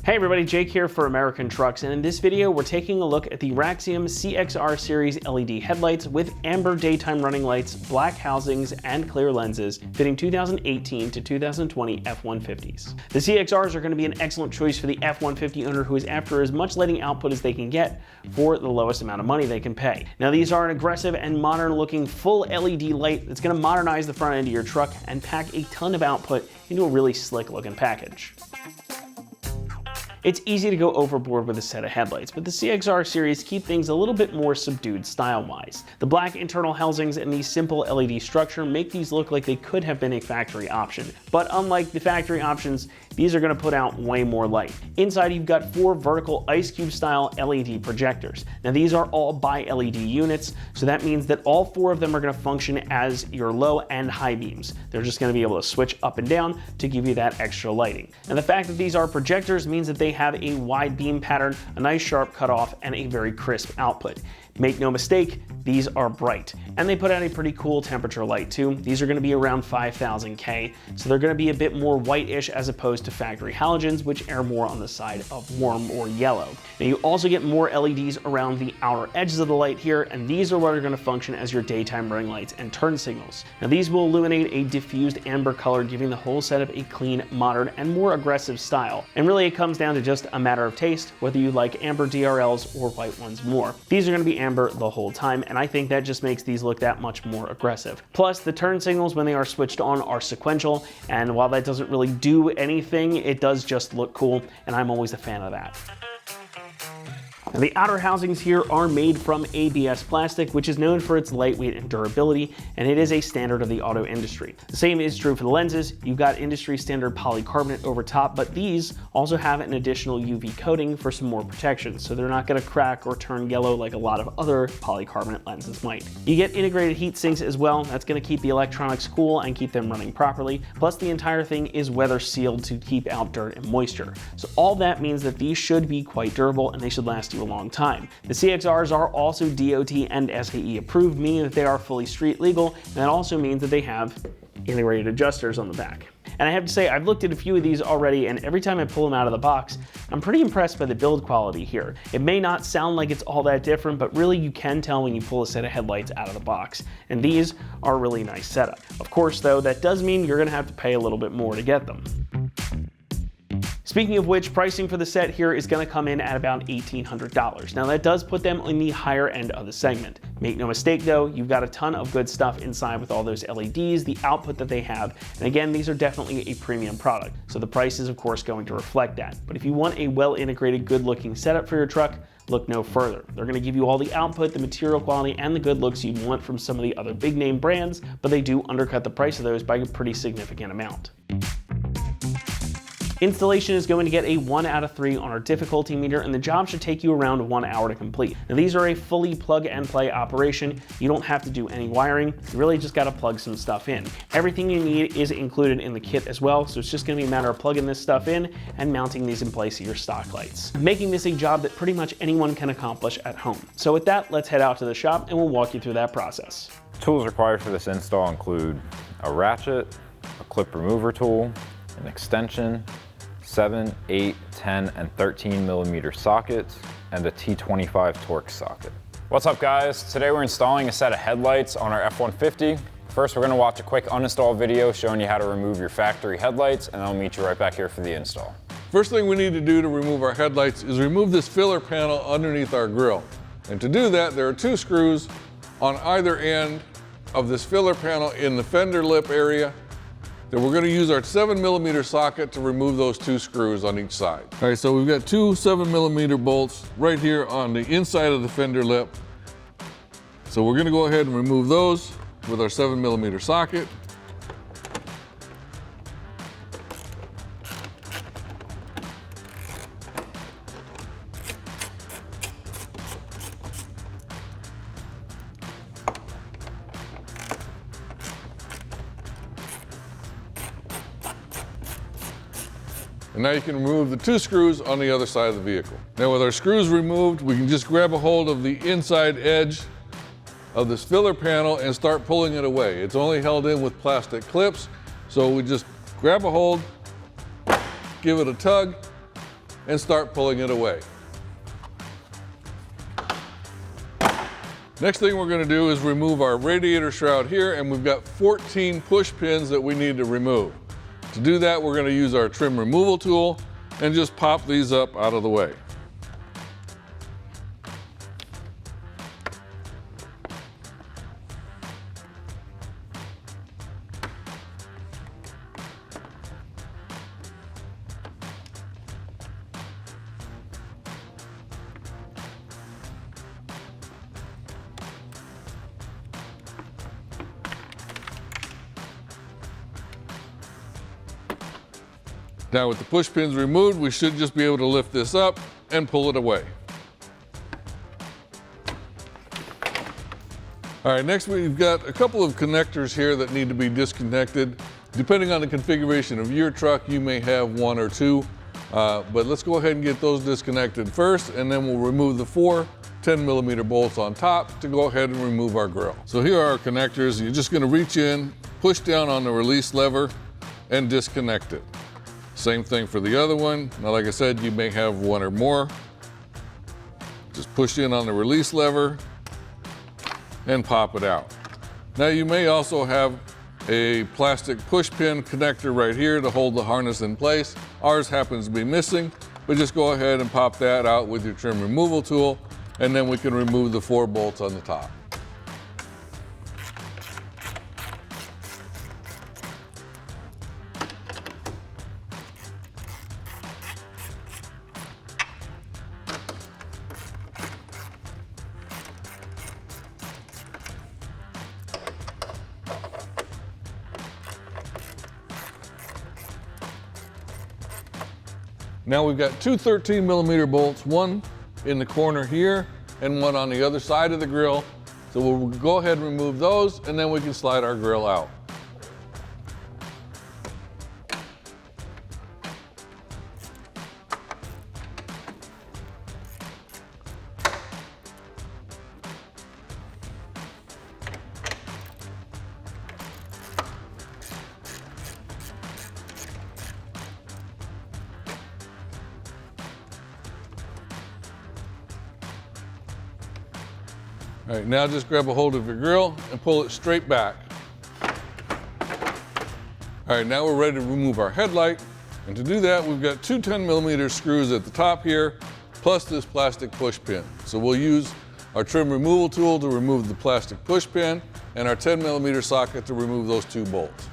Hey everybody, Jake here for American Trucks, and in this video we're taking a look at the Raxium CXR series LED headlights with amber daytime running lights, black housings, and clear lenses fitting 2018 to 2020 F-150s. The CXRs are going to be an excellent choice for the F-150 owner who is after as much lighting output as they can get for the lowest amount of money they can pay. Now these are an aggressive and modern looking full LED light that's going to modernize the front end of your truck and pack a ton of output into a really slick looking package. It's easy to go overboard with a set of headlights, but the CXR series keep things a little bit more subdued style-wise. The black internal housings and the simple LED structure make these look like they could have been a factory option. But unlike the factory options, these are going to put out way more light. Inside you've got 4 vertical ice cube style LED projectors. Now these are all bi-LED units, so that means that all 4 of them are going to function as your low and high beams. They're just going to be able to switch up and down to give you that extra lighting. And the fact that these are projectors means that they have a wide beam pattern, a nice sharp cutoff, and a very crisp output. Make no mistake, these are bright. And they put out a pretty cool temperature light too. These are going to be around 5000 K, so they're going to be a bit more whitish as opposed to factory halogens, which are more on the side of warm or yellow. Now you also get more LEDs around the outer edges of the light here, and these are what are going to function as your daytime running lights and turn signals. Now these will illuminate a diffused amber color, giving the whole setup a clean, modern, and more aggressive style. And really it comes down to just a matter of taste, whether you like amber DRLs or white ones more. These are going to be amber the whole time, and I think that just makes these look that much more aggressive. Plus, the turn signals when they are switched on are sequential, and while that doesn't really do anything, it does just look cool, and I'm always a fan of that. Now, the outer housings here are made from ABS plastic, which is known for its lightweight and durability, and it is a standard of the auto industry. The same is true for the lenses. You've got industry standard polycarbonate over top, but these also have an additional UV coating for some more protection, so they're not going to crack or turn yellow like a lot of other polycarbonate lenses might. You get integrated heat sinks as well. That's going to keep the electronics cool and keep them running properly. Plus, the entire thing is weather sealed to keep out dirt and moisture. So all that means that these should be quite durable and they should last you a long time. The CXRs are also DOT and SAE approved, meaning that they are fully street legal, and that also means that they have integrated adjusters on the back. And I have to say, I've looked at a few of these already, and every time I pull them out of the box, I'm pretty impressed by the build quality here. It may not sound like it's all that different, but really you can tell when you pull a set of headlights out of the box. And these are a really nice setup. Of course though, that does mean you're gonna have to pay a little bit more to get them. Speaking of which, pricing for the set here is going to come in at about $1,800. Now that does put them in the higher end of the segment. Make no mistake though, you've got a ton of good stuff inside with all those LEDs, the output that they have, and again, these are definitely a premium product, so the price is of course going to reflect that. But if you want a well-integrated, good-looking setup for your truck, look no further. They're going to give you all the output, the material quality, and the good looks you'd want from some of the other big name brands, but they do undercut the price of those by a pretty significant amount. Installation is going to get a 1 out of 3 on our difficulty meter, and the job should take you around 1 hour to complete. Now these are a fully plug and play operation. You don't have to do any wiring. You really just got to plug some stuff in. Everything you need is included in the kit as well, so it's just going to be a matter of plugging this stuff in and mounting these in place of your stock lights, making this a job that pretty much anyone can accomplish at home. So with that, let's head out to the shop and we'll walk you through that process. Tools required for this install include a ratchet, a clip remover tool, an extension, 7, 8, 10, and 13 millimeter sockets, and a T25 Torx socket. What's up guys? Today we're installing a set of headlights on our F-150. First we're going to watch a quick uninstall video showing you how to remove your factory headlights, and I'll meet you right back here for the install. First thing we need to do to remove our headlights is remove this filler panel underneath our grille. And to do that, there are 2 screws on either end of this filler panel in the fender lip area. Then we're going to use our 7 millimeter socket to remove those 2 screws on each side. All right, so we've got 2 7 millimeter bolts right here on the inside of the fender lip. So we're going to go ahead and remove those with our 7 millimeter socket. And now you can remove the 2 screws on the other side of the vehicle. Now with our screws removed, we can just grab a hold of the inside edge of this filler panel and start pulling it away. It's only held in with plastic clips, so we just grab a hold, give it a tug, and start pulling it away. Next thing we're going to do is remove our radiator shroud here, and we've got 14 push pins that we need to remove. To do that, we're going to use our trim removal tool and just pop these up out of the way. Now with the push pins removed, we should just be able to lift this up and pull it away. All right, next we've got a couple of connectors here that need to be disconnected. Depending on the configuration of your truck, you may have one or two, but let's go ahead and get those disconnected first, and then we'll remove the 4 10mm bolts on top to go ahead and remove our grill. So here are our connectors. You're just gonna reach in, push down on the release lever, and disconnect it. Same thing for the other one. Now, like I said, you may have one or more. Just push in on the release lever and pop it out. Now, you may also have a plastic push pin connector right here to hold the harness in place. Ours happens to be missing, but just go ahead and pop that out with your trim removal tool, and then we can remove the 4 bolts on the top. Now we've got 2 13mm bolts, one in the corner here and one on the other side of the grill. So we'll go ahead and remove those, and then we can slide our grill out. All right, now just grab a hold of your grill and pull it straight back. All right, now we're ready to remove our headlight. And to do that, we've got 2 10mm screws at the top here, plus this plastic push pin. So we'll use our trim removal tool to remove the plastic push pin and our 10mm socket to remove those 2 bolts.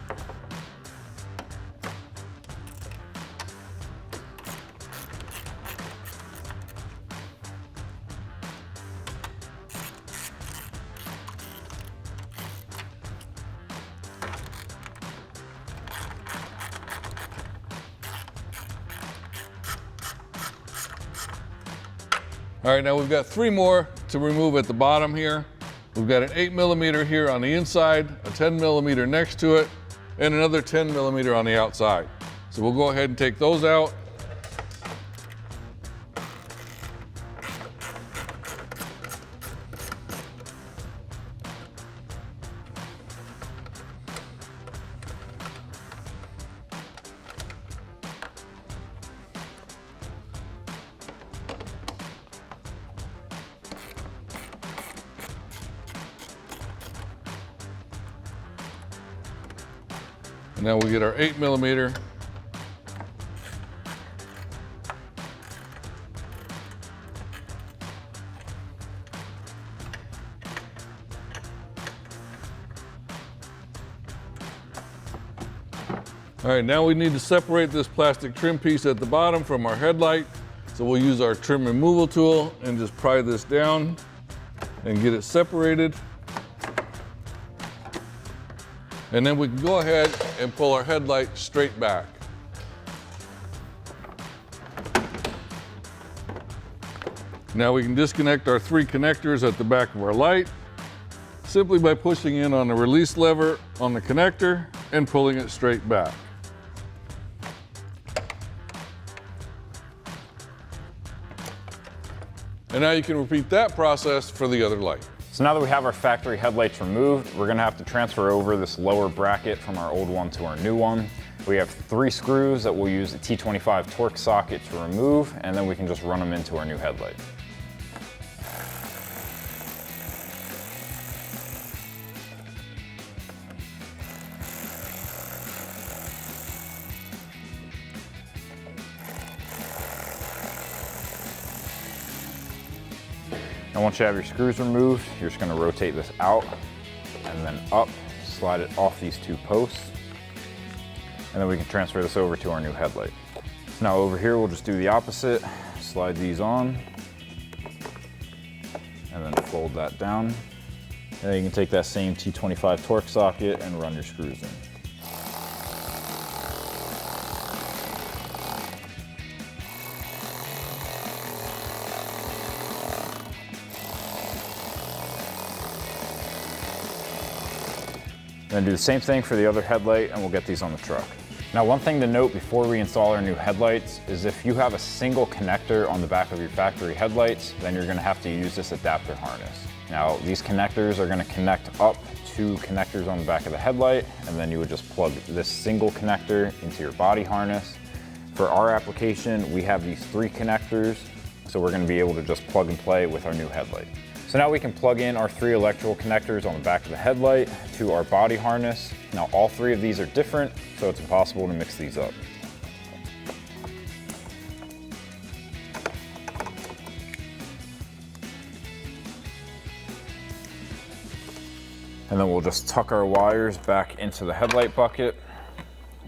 All right, now we've got 3 more to remove at the bottom here. We've got an 8mm here on the inside, a 10mm next to it, and another 10mm on the outside. So we'll go ahead and take those out. Now we get our 8mm. All right, now we need to separate this plastic trim piece at the bottom from our headlight. So we'll use our trim removal tool and just pry this down and get it separated. And then we can go ahead and pull our headlight straight back. Now we can disconnect our 3 connectors at the back of our light simply by pushing in on the release lever on the connector and pulling it straight back. And now you can repeat that process for the other light. So now that we have our factory headlights removed, we're gonna have to transfer over this lower bracket from our old one to our new one. We have 3 screws that we'll use a T25 Torx socket to remove, and then we can just run them into our new headlight. And once you have your screws removed, you're just gonna rotate this out and then up, slide it off these 2 posts. And then we can transfer this over to our new headlight. So now over here, we'll just do the opposite. Slide these on and then fold that down. And then you can take that same T25 Torx socket and run your screws in. Then do the same thing for the other headlight and we'll get these on the truck. Now, one thing to note before we install our new headlights is if you have a single connector on the back of your factory headlights, then you're gonna have to use this adapter harness. Now, these connectors are gonna connect up to connectors on the back of the headlight, and then you would just plug this single connector into your body harness. For our application, we have these 3 connectors, so we're gonna be able to just plug and play with our new headlight. So now we can plug in our 3 electrical connectors on the back of the headlight to our body harness. Now all 3 of these are different, so it's impossible to mix these up. And then we'll just tuck our wires back into the headlight bucket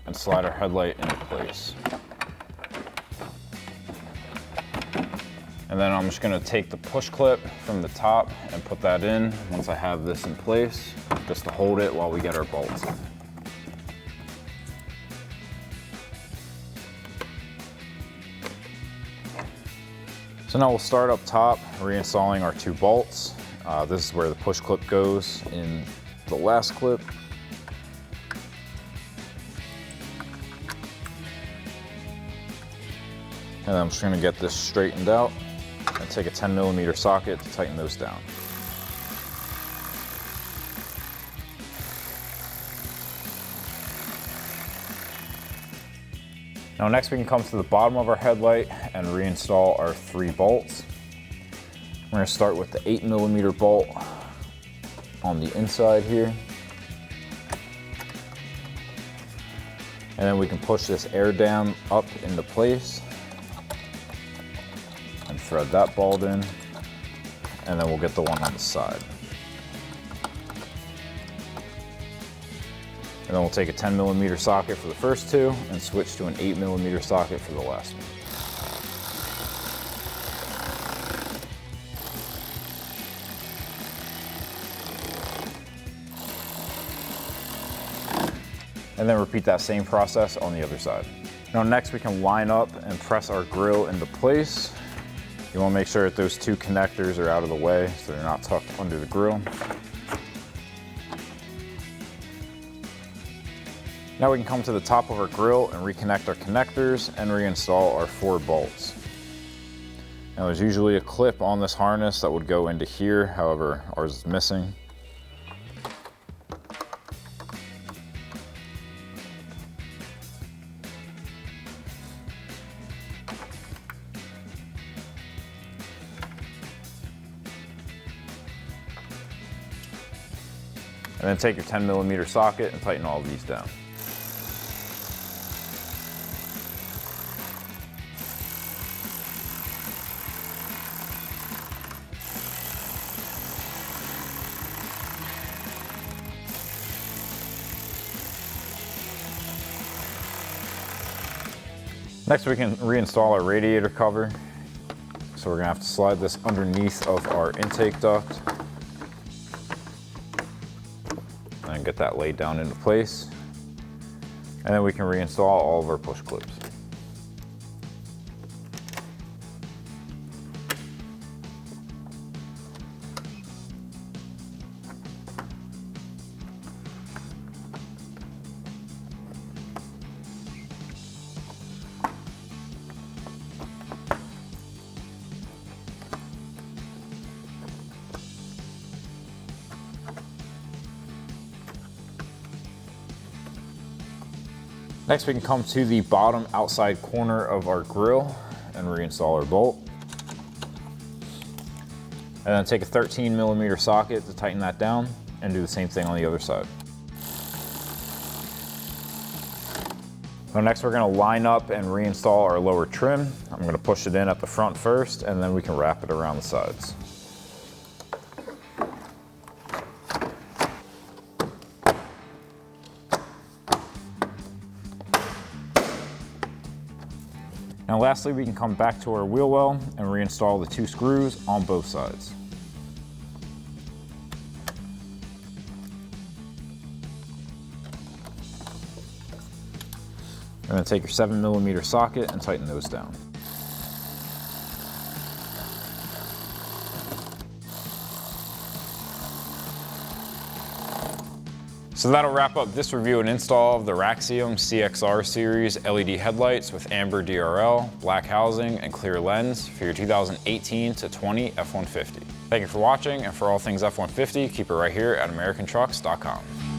and slide our headlight into place. And then I'm just gonna take the push clip from the top and put that in once I have this in place, just to hold it while we get our bolts in. So now we'll start up top, reinstalling our 2 bolts. This is where the push clip goes in the last clip. And I'm just gonna get this straightened out and take a 10mm socket to tighten those down. Now next we can come to the bottom of our headlight and reinstall our 3 bolts. We're gonna start with the 8mm bolt on the inside here. And then we can push this air dam up into place and thread that bolt in, and then we'll get the one on the side. And then we'll take a 10mm socket for the first 2 and switch to an 8mm socket for the last one. And then repeat that same process on the other side. Now next we can line up and press our grill into place. You want to make sure that those 2 connectors are out of the way so they're not tucked under the grill. Now we can come to the top of our grill and reconnect our connectors and reinstall our 4 bolts. Now there's usually a clip on this harness that would go into here, however ours is missing. And then take your 10mm socket and tighten all of these down. Next we can reinstall our radiator cover. So we're gonna have to slide this underneath of our intake duct and get that laid down into place. And then we can reinstall all of our push clips. Next, we can come to the bottom outside corner of our grill and reinstall our bolt. And then take a 13mm socket to tighten that down and do the same thing on the other side. So next we're gonna line up and reinstall our lower trim. I'm gonna push it in at the front first, and then we can wrap it around the sides. Now lastly, we can come back to our wheel well and reinstall the 2 screws on both sides. You're going to take your 7mm socket and tighten those down. So that'll wrap up this review and install of the Raxiom CXR series LED headlights with amber DRL, black housing, and clear lens for your 2018 to 20 F-150. Thank you for watching, and for all things F-150, keep it right here at AmericanTrucks.com.